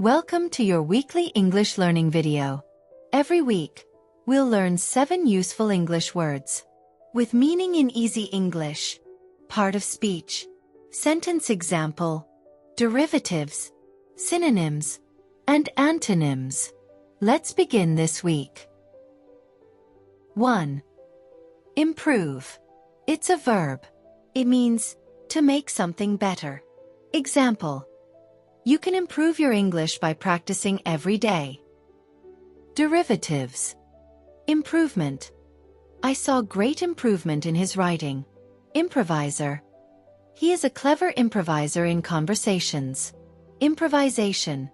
Welcome to your weekly English learning video. Every week, we'll learn 7 useful English words with meaning in easy English, part of speech, sentence example, derivatives, synonyms, and antonyms. Let's begin this week. 1. Improve. It's a verb. It means to make something better. Example: you can improve your English by practicing every day. Derivatives. Improvement. I saw great improvement in his writing. Improviser. He is a clever improviser in conversations. Improvisation.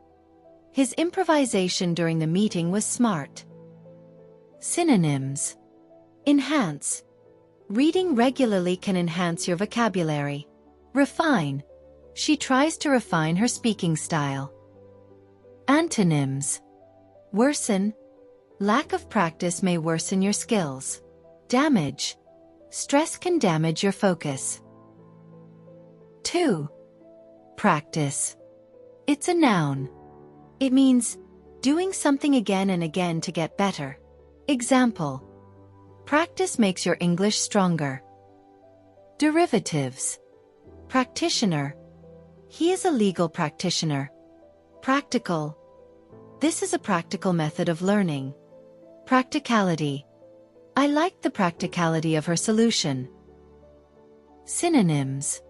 His improvisation during the meeting was smart. Synonyms. Enhance. Reading regularly can enhance your vocabulary. Refine. She tries to refine her speaking style. Antonyms. Worsen. Lack of practice may worsen your skills. Damage. Stress can damage your focus. 2. Practice. It's a noun. It means doing something again and again to get better. Example: practice makes your English stronger. Derivatives. Practitioner. He is a legal practitioner. Practical. This is a practical method of learning. Practicality. I liked the practicality of her solution. Synonyms.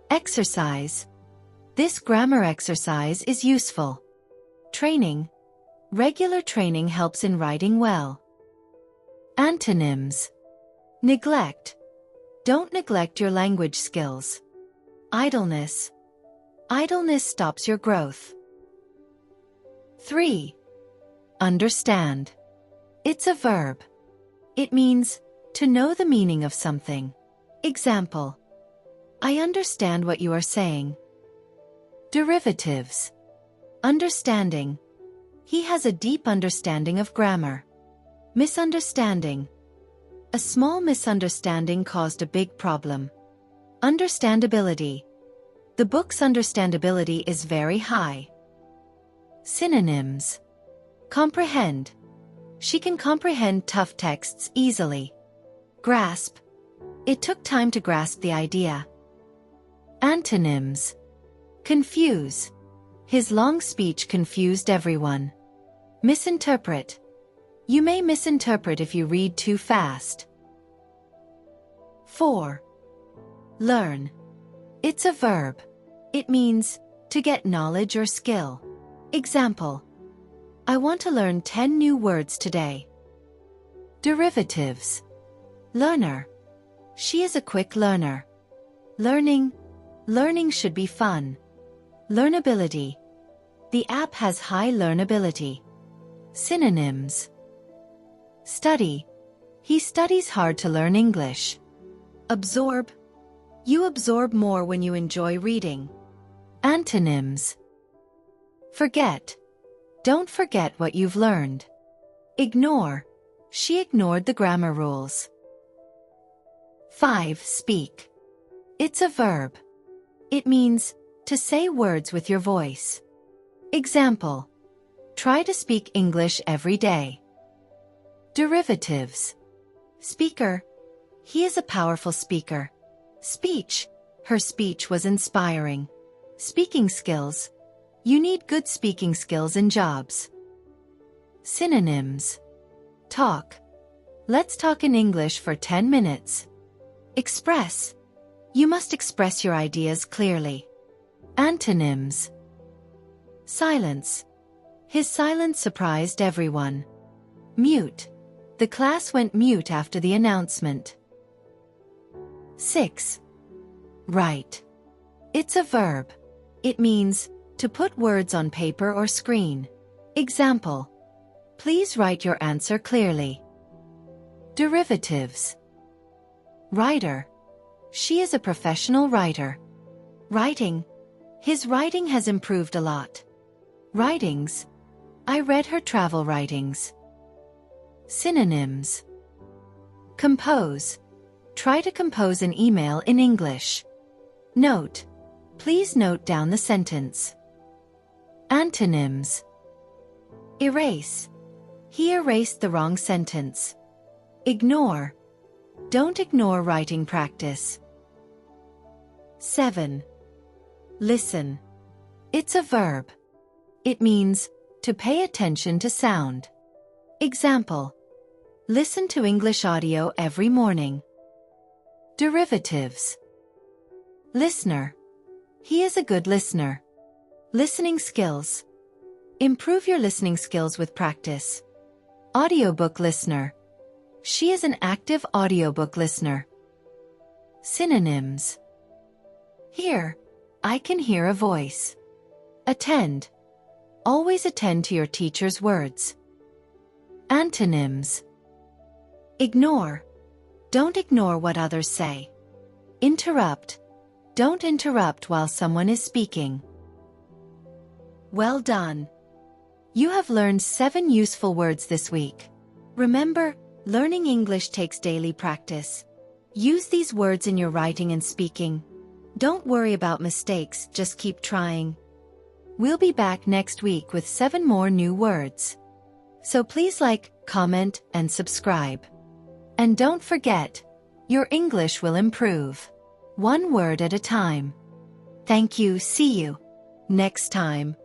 Exercise. This grammar exercise is useful. Training. Regular training helps in writing well. Antonyms. Neglect. Don't neglect your language skills. Idleness. Idleness stops your growth. 3. Understand. It's a verb. It means to know the meaning of something. Example: I understand what you are saying. Derivatives. Understanding. He has a deep understanding of grammar. Misunderstanding. A small misunderstanding caused a big problem. Understandability. The book's understandability is very high. Synonyms. Comprehend. She can comprehend tough texts easily. Grasp. It took time to grasp the idea. Antonyms. Confuse. His long speech confused everyone. Misinterpret. You may misinterpret if you read too fast. 4. Learn. It's a verb. It means to get knowledge or skill. Example: I want to learn 10 new words today. Derivatives. Learner. She is a quick learner. Learning. Learning should be fun. Learnability. The app has high learnability. Synonyms. Study. He studies hard to learn English. Absorb. You absorb more when you enjoy reading. Antonyms. Forget. Don't forget what you've learned. Ignore. She ignored the grammar rules. 5. Speak. It's a verb. It means to say words with your voice. Example: try to speak English every day. Derivatives. Speaker. He is a powerful speaker. Speech. Her speech was inspiring. Speaking skills. You need good speaking skills in jobs. Synonyms. Talk. Let's talk in English for 10 minutes. Express. You must express your ideas clearly. Antonyms. Silence. His silence surprised everyone. Mute. The class went mute after the announcement. 6. Write. It's a verb. It means to put words on paper or screen. Example: please write your answer clearly. Derivatives. Writer. She is a professional writer. Writing. His writing has improved a lot. Writings. I read her travel writings. Synonyms. Compose. Try to compose an email in English. Note. Please note down the sentence. Antonyms. Erase. He erased the wrong sentence. Ignore. Don't ignore writing practice. 7. Listen. It's a verb. It means to pay attention to sound. Example. Listen to English audio every morning. Derivatives. Listener. He is a good listener. Listening skills. Improve your listening skills with practice. Audiobook listener. She is an active audiobook listener. Synonyms. Hear. I can hear a voice. Attend. Always attend to your teacher's words. Antonyms. Ignore. Don't ignore what others say. Interrupt. Don't interrupt while someone is speaking. Well done. You have learned 7 useful words this week. Remember, learning English takes daily practice. Use these words in your writing and speaking. Don't worry about mistakes, just keep trying. We'll be back next week with 7 more new words. So please like, comment, and subscribe. And don't forget, your English will improve. 1 word at a time. Thank you. See you next time.